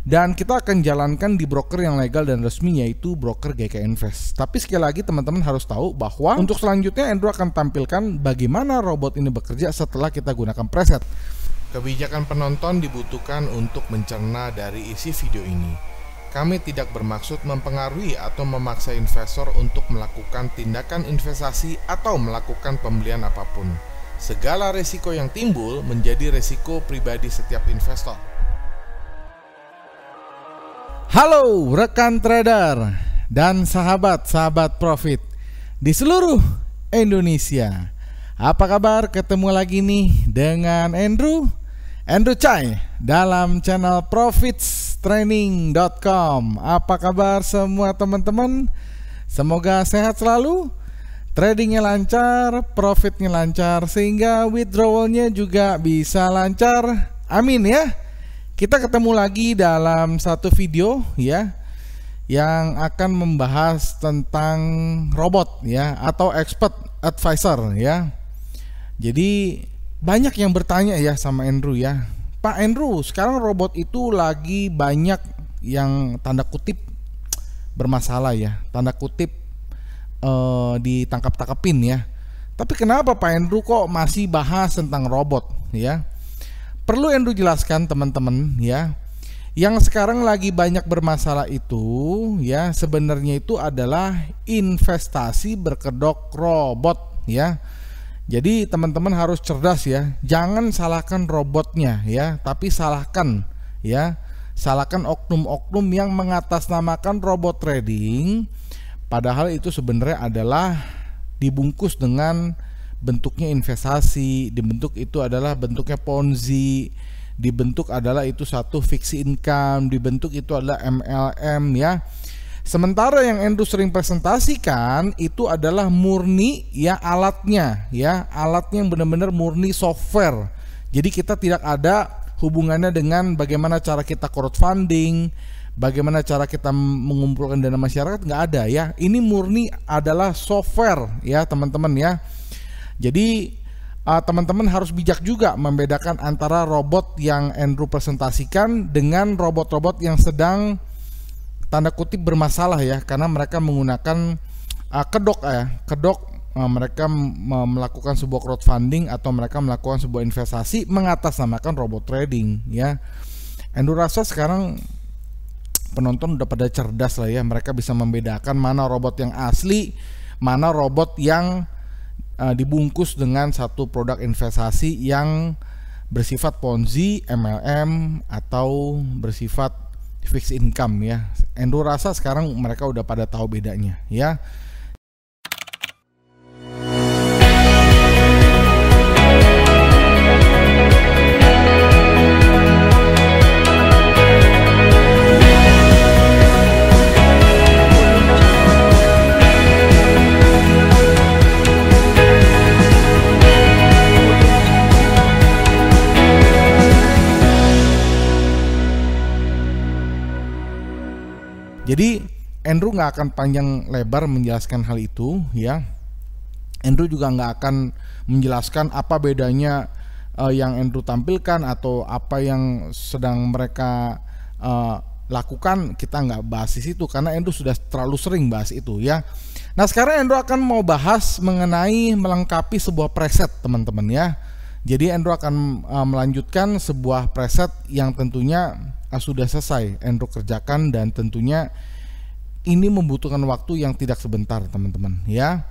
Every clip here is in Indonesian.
Dan kita akan jalankan di broker yang legal dan resmi, yaitu broker GK Invest. Tapi sekali lagi teman-teman harus tahu bahwa untuk selanjutnya Andrew akan tampilkan bagaimana robot ini bekerja setelah kita gunakan preset. Kebijakan penonton dibutuhkan untuk mencerna dari isi video ini. Kami tidak bermaksud mempengaruhi atau memaksa investor untuk melakukan tindakan investasi atau melakukan pembelian apapun. Segala resiko yang timbul menjadi resiko pribadi setiap investor. Halo rekan trader dan sahabat-sahabat profit di seluruh Indonesia. Apa kabar? Ketemu lagi nih dengan Andrew Chai dalam channel profitstraining.com. Apa kabar semua teman-teman? Semoga sehat selalu, tradingnya lancar, profitnya lancar, sehingga withdrawalnya juga bisa lancar. Amin ya. Kita ketemu lagi dalam satu video ya, yang akan membahas tentang robot ya, atau expert advisor ya. Jadi banyak yang bertanya ya sama Andrew ya, Pak Andrew, sekarang robot itu lagi banyak yang tanda kutip bermasalah ya, tanda kutip ditangkap-tangkapin ya. Tapi kenapa Pak Andrew kok masih bahas tentang robot ya? Perlu Andrew jelaskan teman-teman ya, yang sekarang lagi banyak bermasalah itu ya, sebenarnya itu adalah investasi berkedok robot ya. Jadi teman-teman harus cerdas ya, jangan salahkan robotnya ya, tapi salahkan oknum-oknum yang mengatasnamakan robot trading, padahal itu sebenarnya adalah dibungkus dengan bentuknya investasi, dibentuk itu adalah bentuknya Ponzi, dibentuk adalah itu satu fixed income, dibentuk itu adalah MLM ya. Sementara yang Andrew sering presentasikan itu adalah murni ya alatnya yang benar-benar murni software. Jadi kita tidak ada hubungannya dengan bagaimana cara kita crowdfunding, bagaimana cara kita mengumpulkan dana masyarakat, nggak ada ya. Ini murni adalah software ya teman-teman ya. Jadi teman-teman harus bijak juga membedakan antara robot yang Andrew presentasikan dengan robot-robot yang sedang tanda kutip bermasalah ya, karena mereka menggunakan kedok mereka melakukan sebuah crowdfunding atau mereka melakukan sebuah investasi mengatasnamakan robot trading ya. Andrew rasa sekarang penonton udah pada cerdas lah ya, mereka bisa membedakan mana robot yang asli, mana robot yang dibungkus dengan satu produk investasi yang bersifat Ponzi, MLM, atau bersifat fixed income ya. Andrew rasa sekarang mereka udah pada tahu bedanya ya. Jadi Andrew nggak akan panjang lebar menjelaskan hal itu ya. Andrew juga nggak akan menjelaskan apa bedanya yang Andrew tampilkan atau apa yang sedang mereka lakukan. Kita nggak bahas di situ karena Andrew sudah terlalu sering bahas itu ya. Nah sekarang Andrew akan mau bahas mengenai melengkapi sebuah preset teman-teman ya. Jadi Andrew akan melanjutkan sebuah preset yang tentunya sudah selesai Andrew kerjakan, dan tentunya ini membutuhkan waktu yang tidak sebentar teman-teman ya.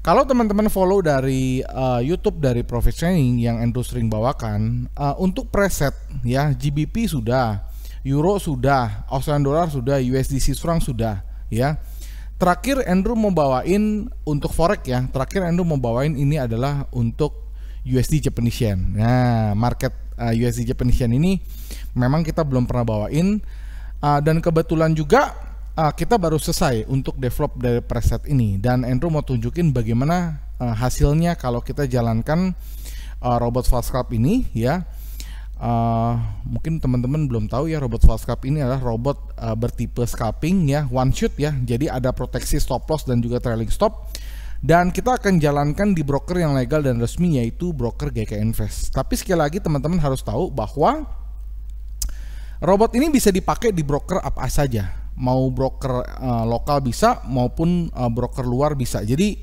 Kalau teman-teman follow dari YouTube dari Profit Training yang Andrew sering bawakan, untuk preset ya, GBP sudah, Euro sudah, Australian Dollar sudah, USD franc sudah ya. Terakhir Andrew mau bawain untuk forex ya, terakhir Andrew mau bawain ini adalah untuk USD Japanese Yen. Nah market USD Japanese Yen ini memang kita belum pernah bawain, dan kebetulan juga kita baru selesai untuk develop dari preset ini, dan Andrew mau tunjukin bagaimana hasilnya kalau kita jalankan robot fast scalp ini ya. Mungkin teman-teman belum tahu ya, robot fast scalp ini adalah robot bertipe scalping ya, one shoot ya, jadi ada proteksi stop loss dan juga trailing stop. Dan kita akan jalankan di broker yang legal dan resmi, yaitu broker GK Invest. Tapi sekali lagi teman-teman harus tahu bahwa Robot ini bisa dipakai di broker apa saja, mau broker lokal bisa maupun broker luar bisa. Jadi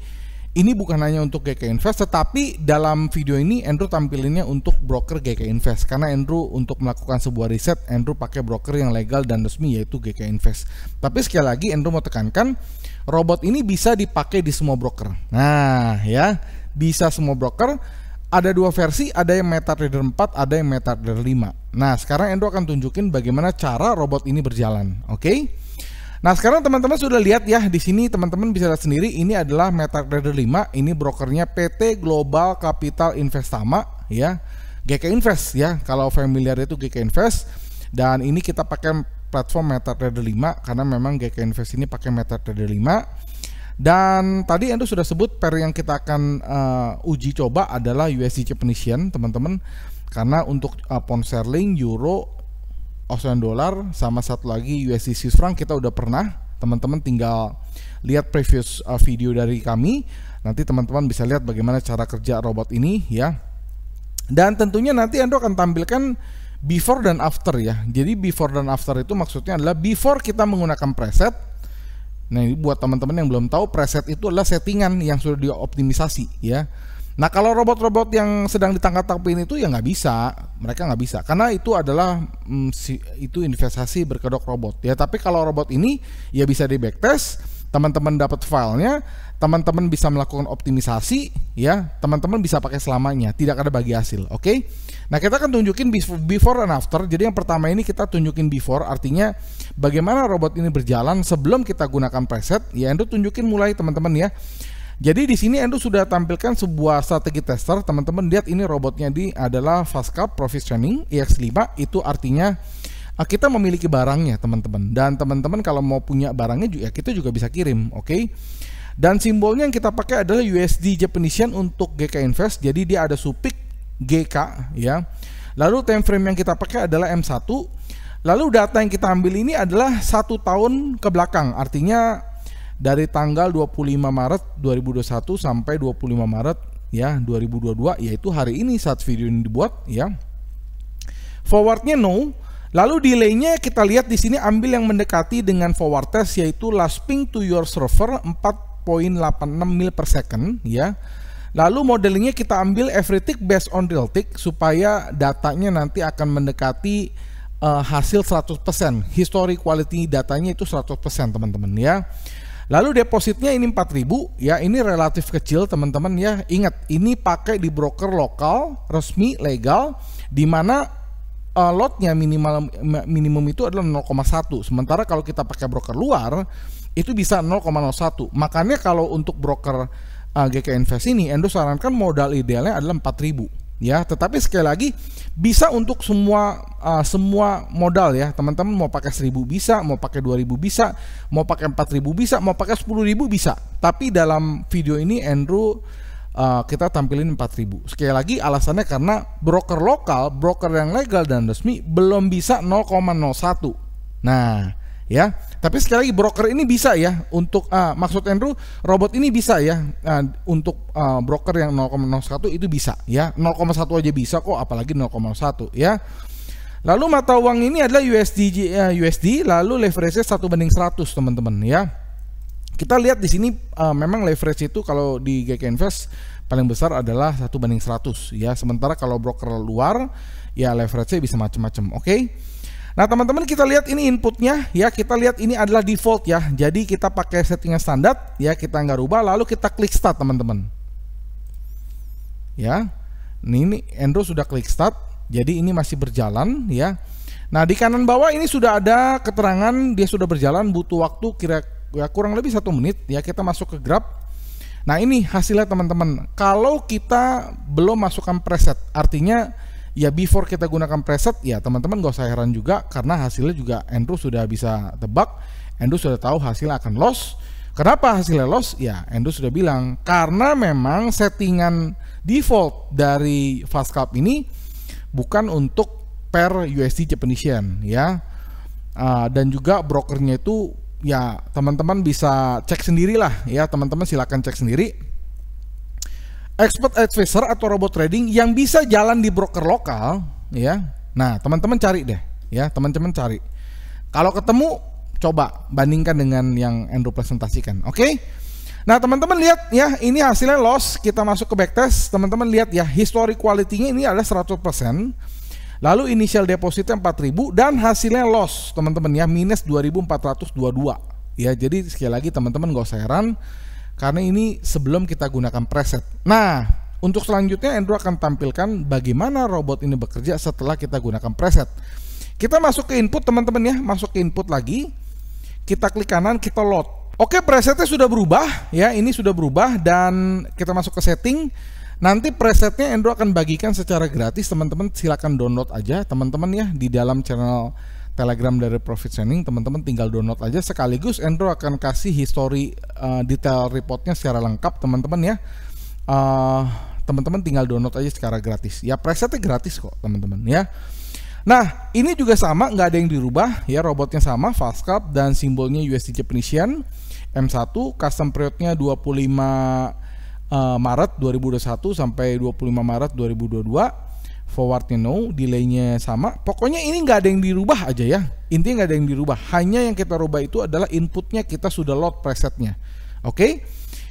ini bukan hanya untuk GK Invest, tetapi dalam video ini Andrew tampilinnya untuk broker GK Invest, karena Andrew untuk melakukan sebuah riset, Andrew pakai broker yang legal dan resmi yaitu GK Invest. Tapi sekali lagi Andrew mau tekankan, robot ini bisa dipakai di semua broker. Nah ya, bisa semua broker. Ada dua versi, ada yang MetaTrader 4, ada yang MetaTrader 5. Nah, sekarang Andrew akan tunjukin bagaimana cara robot ini berjalan, oke? Nah, sekarang teman-teman sudah lihat ya, di sini teman-teman bisa lihat sendiri, ini adalah MetaTrader 5, ini brokernya PT Global Capital Investama, ya, GK Invest ya, kalau familiar itu GK Invest, dan ini kita pakai platform MetaTrader 5, karena memang GK Invest ini pakai MetaTrader 5. Dan tadi Andrew sudah sebut pair yang kita akan uji coba adalah USD Japanese Yen, teman-teman. Karena untuk pound sterling, euro, Australian dollar, sama satu lagi USD Swiss franc kita udah pernah. Teman-teman tinggal lihat previous video dari kami. Nanti teman-teman bisa lihat bagaimana cara kerja robot ini ya. Dan tentunya nanti Andrew akan tampilkan before dan after ya. Jadi before dan after itu maksudnya adalah before kita menggunakan preset. Nah, ini buat teman-teman yang belum tahu, preset itu adalah settingan yang sudah dioptimisasi ya. Nah, kalau robot-robot yang sedang ditangkap-tangkapin itu ya nggak bisa, mereka nggak bisa, karena itu adalah itu investasi berkedok robot ya. Tapi kalau robot ini ya bisa di backtest, teman-teman dapat filenya, teman-teman bisa melakukan optimisasi ya, teman-teman bisa pakai selamanya, tidak ada bagi hasil, oke? Nah, kita akan tunjukin before and after. Jadi yang pertama ini kita tunjukin before, artinya bagaimana robot ini berjalan sebelum kita gunakan preset. Ya, Andrew tunjukin mulai teman-teman ya. Jadi di sini Andrew sudah tampilkan sebuah strategi tester. Teman-teman lihat ini robotnya adalah Fastcap Provisioning EX5. Itu artinya kita memiliki barangnya teman-teman. Dan teman-teman kalau mau punya barangnya juga kita juga bisa kirim, oke? Dan simbolnya yang kita pakai adalah USD Japanese Yen untuk GK Invest. Jadi dia ada supik GK ya. Lalu time frame yang kita pakai adalah M1. Lalu data yang kita ambil ini adalah 1 tahun ke belakang. Artinya dari tanggal 25 Maret 2021 sampai 25 Maret ya 2022, yaitu hari ini saat video ini dibuat ya. Forwardnya no. Lalu delaynya kita lihat di sini ambil yang mendekati dengan forward test, yaitu last ping to your server 4.86 mil per second ya. Lalu modelingnya kita ambil every tick based on real tick supaya datanya nanti akan mendekati hasil 100%. History quality datanya itu 100% teman-teman ya. Lalu depositnya ini 4.000 ya, ini relatif kecil teman-teman ya. Ingat, ini pakai di broker lokal resmi legal, di mana lotnya minimum itu adalah 0,1. Sementara kalau kita pakai broker luar itu bisa 0,01. Makanya kalau untuk broker GK Invest ini Andrew sarankan modal idealnya adalah 4.000 ya. Tetapi sekali lagi bisa untuk semua modal ya. Teman-teman mau pakai 1.000 bisa, mau pakai 2.000 bisa, mau pakai 4.000 bisa, mau pakai 10.000 bisa. Tapi dalam video ini Andrew kita tampilin 4.000. Sekali lagi alasannya karena broker lokal, broker yang legal dan resmi belum bisa 0,01. Nah ya, tapi sekali lagi broker ini bisa ya untuk maksud Andrew robot ini bisa ya untuk broker yang 0,01 itu bisa ya, 0,1 aja bisa kok, apalagi 0,1 ya. Lalu mata uang ini adalah USD, lalu leverage-nya 1:100 teman-teman ya. Kita lihat di sini memang leverage itu kalau di GK Invest paling besar adalah 1:100 ya. Sementara kalau broker luar ya leverage-nya bisa macam-macam, oke? Nah teman-teman kita lihat ini inputnya ya, kita lihat ini adalah default ya. Jadi kita pakai settingan standar ya, kita nggak rubah. Lalu kita klik start teman-teman ya. Ini Andrew sudah klik start, jadi ini masih berjalan ya. Nah di kanan bawah ini sudah ada keterangan dia sudah berjalan, butuh waktu kurang lebih 1 menit ya. Kita masuk ke grab. Nah ini hasilnya teman-teman. Kalau kita belum masukkan preset, artinya ya before kita gunakan preset ya teman-teman gak usah heran juga, karena hasilnya juga Andrew sudah bisa tebak. Andrew sudah tahu hasilnya akan loss. Kenapa hasilnya loss? Ya Andrew sudah bilang karena memang settingan default dari Fastcap ini bukan untuk per USD Japanese Yen ya. Dan juga brokernya itu ya teman-teman bisa cek sendirilah ya, teman-teman silakan cek sendiri. Expert advisor atau robot trading yang bisa jalan di broker lokal ya. Nah teman-teman cari deh ya, teman-teman cari. Kalau ketemu, coba bandingkan dengan yang Andrew presentasikan. Oke? Nah, teman-teman lihat ya, ini hasilnya loss. Kita masuk ke backtest, teman-teman lihat ya, historic quality-nya ini adalah 100%. Lalu initial depositnya 4.000 dan hasilnya loss, teman-teman ya, minus 2.422. Ya, jadi sekali lagi teman-teman gak usah heran karena ini sebelum kita gunakan preset. Nah, untuk selanjutnya Andrew akan tampilkan bagaimana robot ini bekerja setelah kita gunakan preset. Kita masuk ke input, teman-teman ya, masuk ke input lagi. Kita klik kanan, kita load. Oke, presetnya sudah berubah ya, ini sudah berubah dan kita masuk ke setting. Nanti presetnya Andrew akan bagikan secara gratis, teman-teman silakan download aja, teman-teman ya, di dalam channel Telegram dari Profit Training, teman-teman tinggal download aja. Sekaligus Andrew akan kasih history detail reportnya secara lengkap, teman-teman ya. Teman-teman tinggal download aja secara gratis. Ya, presetnya gratis kok, teman-teman ya. Nah, ini juga sama, nggak ada yang dirubah ya, robotnya sama, fast cap dan simbolnya USD Japanese Yen, M1, custom periodnya 25 Maret 2021 sampai 25 Maret 2022, forwardnya no, delaynya sama. Pokoknya ini nggak ada yang dirubah aja ya, intinya nggak ada yang dirubah. Hanya yang kita rubah itu adalah inputnya, kita sudah load presetnya. Oke,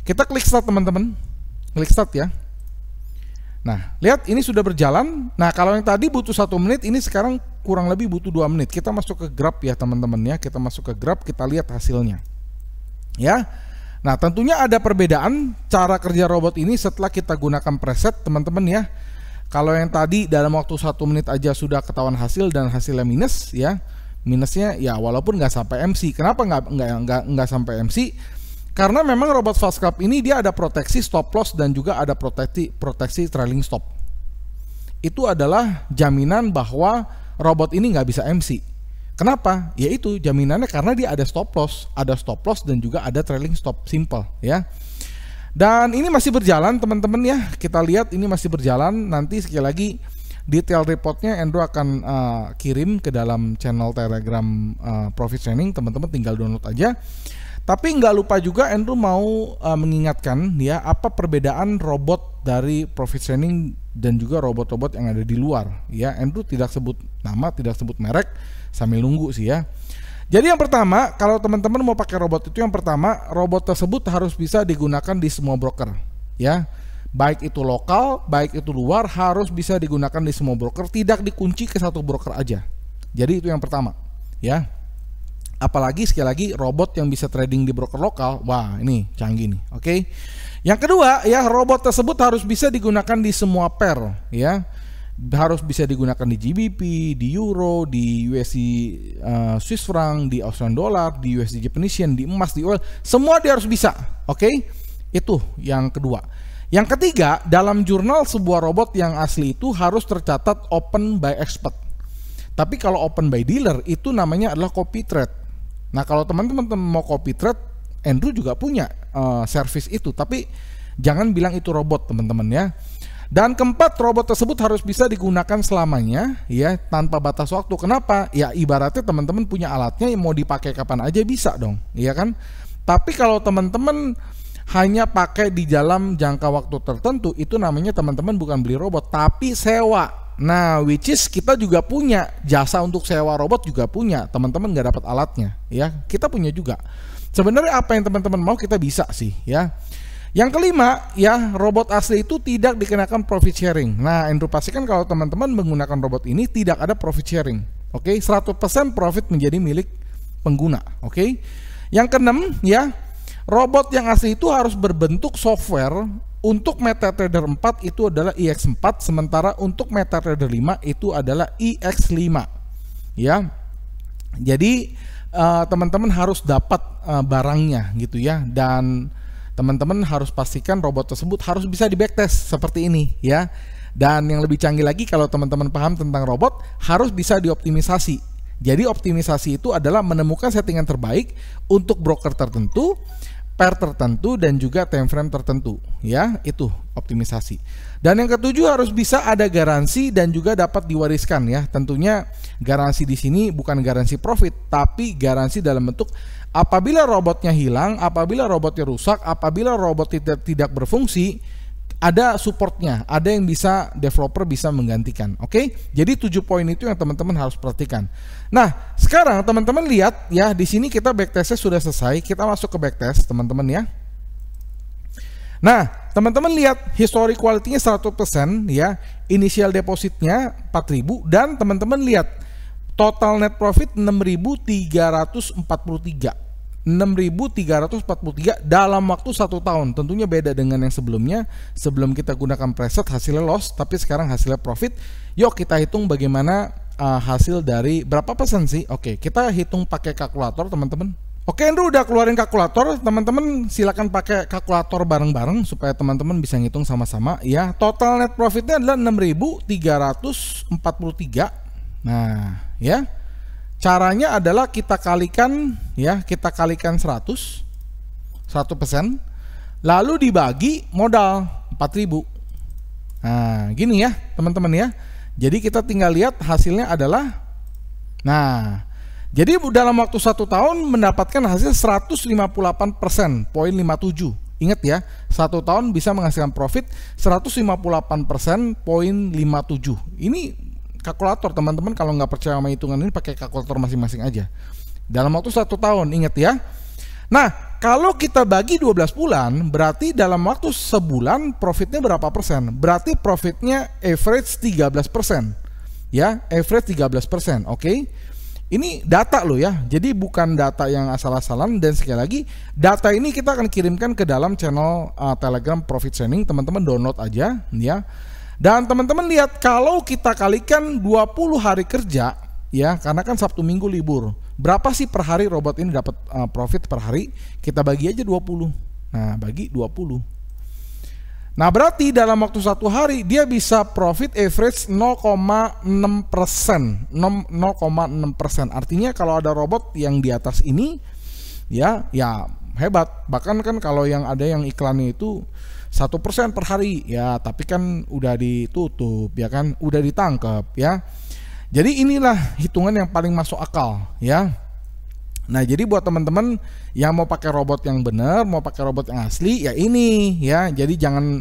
kita klik start, teman-teman, klik start ya. Nah, lihat ini sudah berjalan. Nah, kalau yang tadi butuh 1 menit, ini sekarang kurang lebih butuh 2 menit. Kita masuk ke graph ya, teman-teman ya, kita masuk ke graph, kita lihat hasilnya ya. Nah, tentunya ada perbedaan cara kerja robot ini setelah kita gunakan preset, teman-teman ya. Kalau yang tadi dalam waktu 1 menit aja sudah ketahuan hasil dan hasilnya minus ya. Minusnya ya walaupun nggak sampai MC. Kenapa nggak sampai MC? Karena memang robot fast scalp ini dia ada proteksi stop loss dan juga ada proteksi trailing stop. Itu adalah jaminan bahwa robot ini nggak bisa MC. Kenapa? Yaitu jaminannya karena dia ada stop loss dan juga ada trailing stop, simple ya. Dan ini masih berjalan, teman-teman ya. Kita lihat ini masih berjalan. Nanti sekali lagi detail reportnya Andrew akan kirim ke dalam channel Telegram Profit Training. Teman-teman tinggal download aja. Tapi nggak lupa juga Andrew mau mengingatkan ya, apa perbedaan robot dari Profit Training dan juga robot-robot yang ada di luar ya. Andrew tidak sebut nama, tidak sebut merek, sambil nunggu sih ya. Jadi yang pertama, kalau teman-teman mau pakai robot itu, yang pertama robot tersebut harus bisa digunakan di semua broker ya. Baik itu lokal, baik itu luar, harus bisa digunakan di semua broker, tidak dikunci ke satu broker aja. Jadi itu yang pertama ya. Apalagi sekali lagi robot yang bisa trading di broker lokal, wah ini canggih nih. Oke. Yang kedua ya, robot tersebut harus bisa digunakan di semua pair ya. Harus bisa digunakan di GBP, di Euro, di USD Swiss franc, di Australian dollar, di USD Japanese Yen, di emas, di oil, semua dia harus bisa. Oke. Itu yang kedua. Yang ketiga, dalam jurnal sebuah robot yang asli itu harus tercatat open by expert. Tapi kalau open by dealer itu namanya adalah copy trade. Nah, kalau teman-teman mau copy trade, Andrew juga punya service itu, tapi jangan bilang itu robot, teman-teman ya. Dan keempat, robot tersebut harus bisa digunakan selamanya ya, tanpa batas waktu. Kenapa? Ya ibaratnya teman-teman punya alatnya yang mau dipakai kapan aja bisa dong, iya kan? Tapi kalau teman-teman hanya pakai di dalam jangka waktu tertentu, itu namanya teman-teman bukan beli robot, tapi sewa. Nah, which is kita juga punya jasa untuk sewa robot, juga punya. Teman-teman nggak dapat alatnya ya, kita punya juga. Sebenarnya apa yang teman-teman mau kita bisa sih ya. Yang kelima ya, robot asli itu tidak dikenakan profit sharing. Nah, Andrew pastikan kalau teman-teman menggunakan robot ini tidak ada profit sharing. Oke, 100% profit menjadi milik pengguna. Oke. Yang keenam ya, robot yang asli itu harus berbentuk software. Untuk MetaTrader 4 itu adalah IX4, sementara untuk MetaTrader 5 itu adalah IX5 ya. Jadi teman-teman harus dapat barangnya gitu ya, dan teman-teman harus pastikan robot tersebut harus bisa di backtest seperti ini ya. Dan yang lebih canggih lagi, kalau teman-teman paham tentang robot, harus bisa dioptimisasi. Jadi optimisasi itu adalah menemukan settingan terbaik untuk broker tertentu, pair tertentu, dan juga time frame tertentu ya. Itu optimisasi. Dan yang ketujuh, harus bisa ada garansi dan juga dapat diwariskan ya. Tentunya garansi di sini bukan garansi profit, tapi garansi dalam bentuk apabila robotnya hilang, apabila robotnya rusak, apabila robot tidak berfungsi, ada supportnya, ada yang bisa developer bisa menggantikan. Oke, jadi 7 poin itu yang teman-teman harus perhatikan. Nah, sekarang teman-teman lihat ya, di sini kita backtestnya sudah selesai. Kita masuk ke backtest teman-teman ya. Nah, teman-teman lihat history quality-nya 100% ya, initial depositnya 4.000, dan teman-teman lihat total net profit 6.343. 6.343 dalam waktu 1 tahun. Tentunya beda dengan yang sebelumnya. Sebelum kita gunakan preset hasilnya loss, tapi sekarang hasilnya profit. Yuk kita hitung bagaimana hasil dari berapa persen sih. Oke, kita hitung pakai kalkulator teman-teman. Oke, Andrew udah keluarin kalkulator. Teman-teman silakan pakai kalkulator bareng-bareng supaya teman-teman bisa ngitung sama-sama ya. Total net profitnya adalah 6.343. Nah ya, caranya adalah kita kalikan ya, kita kalikan 100%, lalu dibagi modal 4.000. Nah, gini ya, teman-teman ya. Jadi kita tinggal lihat hasilnya adalah, nah, jadi dalam waktu 1 tahun mendapatkan hasil 158%, poin 57. Ingat ya, 1 tahun bisa menghasilkan profit 158%, poin 57. Ini kalkulator teman-teman, kalau nggak percaya sama hitungan ini pakai kalkulator masing-masing aja. Dalam waktu 1 tahun, ingat ya. Nah, kalau kita bagi 12 bulan, berarti dalam waktu sebulan profitnya berapa persen? Berarti profitnya average 13%. Ya, average 13%, oke? Ini data loh ya, jadi bukan data yang asal-asalan. Dan sekali lagi, data ini kita akan kirimkan ke dalam channel Telegram Profit Sharing. Teman-teman download aja ya. Dan teman-teman lihat, kalau kita kalikan 20 hari kerja ya, karena kan Sabtu Minggu libur, berapa sih per hari robot ini dapat profit per hari? Kita bagi aja 20. Nah, bagi 20. Nah, berarti dalam waktu 1 hari dia bisa profit average 0,6%. 0,6%. Artinya kalau ada robot yang di atas ini ya hebat. Bahkan kan kalau yang ada yang iklannya itu 1% per hari ya, tapi kan udah ditutup ya kan, udah ditangkap ya. Jadi inilah hitungan yang paling masuk akal ya. Nah, jadi buat teman-teman yang mau pakai robot yang benar, mau pakai robot yang asli ya ini ya. Jadi jangan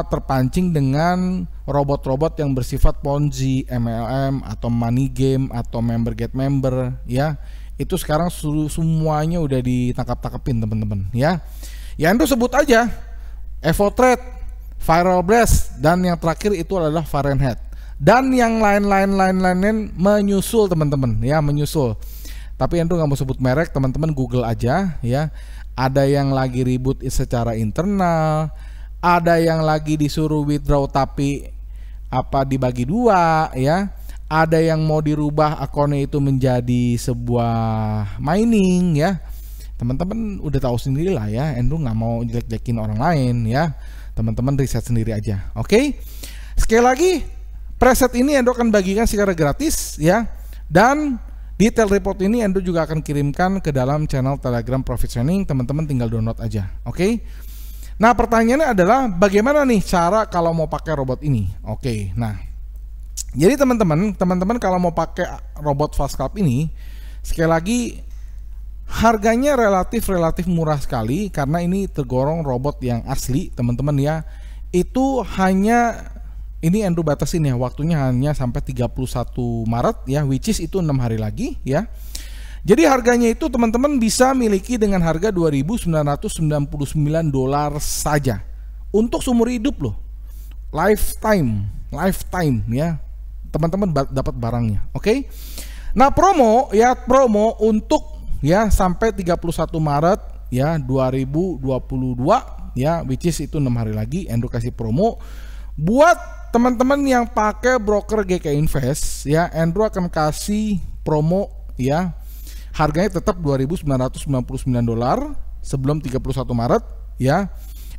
terpancing dengan robot-robot yang bersifat Ponzi, MLM atau money game atau member get member ya. Itu sekarang semuanya udah ditangkap-tangkapin teman-teman ya. Ya, itu sebut aja Evo Trade, Viral Blast, dan yang terakhir itu adalah Fahrenheit. Dan yang lain-lain menyusul teman-teman ya, menyusul. Tapi Andrew nggak mau sebut merek, teman-teman Google aja ya. Ada yang lagi ribut secara internal, ada yang lagi disuruh withdraw tapi dibagi 2 ya. Ada yang mau dirubah akunnya itu menjadi sebuah mining ya. Teman-teman udah tahu sendiri lah ya, Andrew nggak mau jelek-jelekin orang lain ya. Teman-teman riset sendiri aja. Oke. Sekali lagi, preset ini Andrew akan bagikan secara gratis ya. Dan detail report ini Andrew juga akan kirimkan ke dalam channel Telegram Profit Sharing. Teman-teman tinggal download aja. Oke. Nah, pertanyaannya adalah bagaimana nih cara kalau mau pakai robot ini? Oke. Nah, jadi teman-teman kalau mau pakai robot Fast Scalp ini, sekali lagi harganya relatif murah sekali karena ini tergolong robot yang asli teman-teman ya. Itu hanya, ini Andrew batasin ya, waktunya hanya sampai 31 Maret ya, which is itu 6 hari lagi ya. Jadi harganya itu teman-teman bisa miliki dengan harga $2.999 saja untuk seumur hidup loh, lifetime ya, teman-teman dapat barangnya. Oke. Nah, promo untuk ya sampai 31 Maret ya 2022 ya, which is itu 6 hari lagi. Andrew kasih promo buat teman-teman yang pakai broker GK Invest ya. Andrew akan kasih promo ya, harganya tetap $2.999 sebelum 31 Maret ya.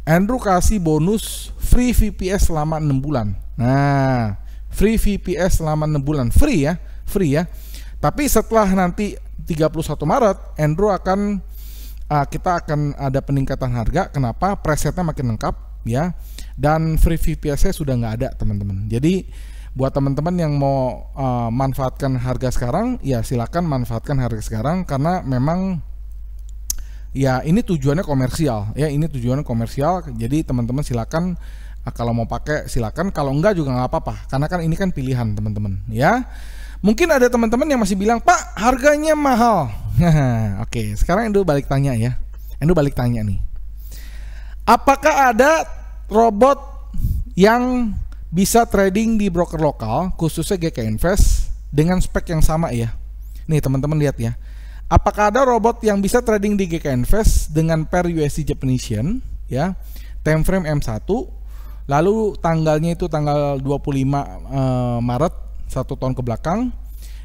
Andrew kasih bonus free VPS selama 6 bulan. Nah, free VPS selama 6 bulan, free ya. Tapi setelah nanti 31 Maret, Andrew kita akan ada peningkatan harga. Kenapa? Presetnya makin lengkap ya, dan free VPS-nya sudah nggak ada teman-teman. Jadi buat teman-teman yang mau manfaatkan harga sekarang, ya silakan manfaatkan harga sekarang karena memang ya ini tujuannya komersial ya, ini tujuannya komersial. Jadi teman-teman silakan kalau mau pakai silakan, kalau enggak juga nggak apa-apa, karena kan ini kan pilihan teman-teman ya. Mungkin ada teman-teman yang masih bilang, Pak harganya mahal. Oke, sekarang Endo balik tanya ya. Endo balik tanya nih, apakah ada robot yang bisa trading di broker lokal khususnya GK Invest dengan spek yang sama ya? Nih teman-teman lihat ya, apakah ada robot yang bisa trading di GK Invest dengan pair USD Japanese Yen ya, time frame M1, lalu tanggalnya itu tanggal 25 Maret, 1 tahun ke belakang,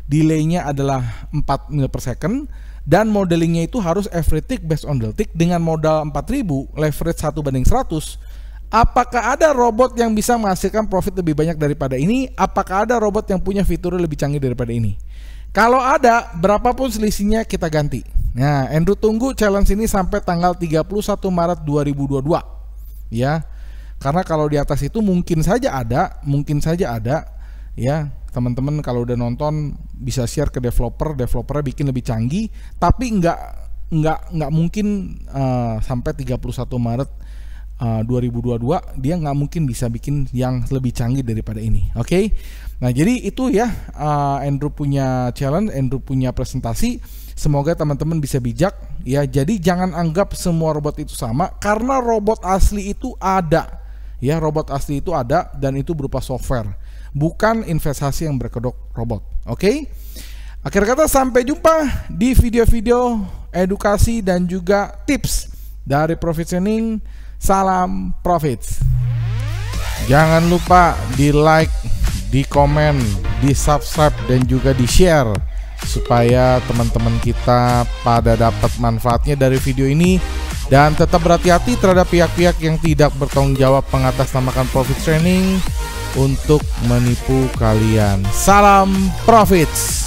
delaynya adalah 4 mil per second, dan modelingnya itu harus every tick based on delta tick dengan modal 4000, leverage 1:100. Apakah ada robot yang bisa menghasilkan profit lebih banyak daripada ini? Apakah ada robot yang punya fitur lebih canggih daripada ini? Kalau ada, berapapun selisihnya kita ganti. Nah, Andrew tunggu challenge ini sampai tanggal 31 Maret 2022 ya. Karena kalau di atas itu mungkin saja ada ya. Teman-teman kalau udah nonton bisa share ke developernya bikin lebih canggih, tapi nggak mungkin sampai 31 Maret 2022 dia nggak mungkin bisa bikin yang lebih canggih daripada ini. Oke. Nah, jadi itu ya, Andrew punya challenge, Andrew punya presentasi. Semoga teman-teman bisa bijak ya. Jadi jangan anggap semua robot itu sama, karena robot asli itu ada. Ya, robot asli itu ada dan itu berupa software, bukan investasi yang berkedok robot. Oke? Akhir kata, sampai jumpa di video-video edukasi dan juga tips dari Profit Training. Salam profits. Jangan lupa di like, di komen, di subscribe dan juga di share supaya teman-teman kita pada dapat manfaatnya dari video ini. Dan tetap berhati-hati terhadap pihak-pihak yang tidak bertanggung jawab mengatasnamakan Profit Training untuk menipu kalian. Salam profits.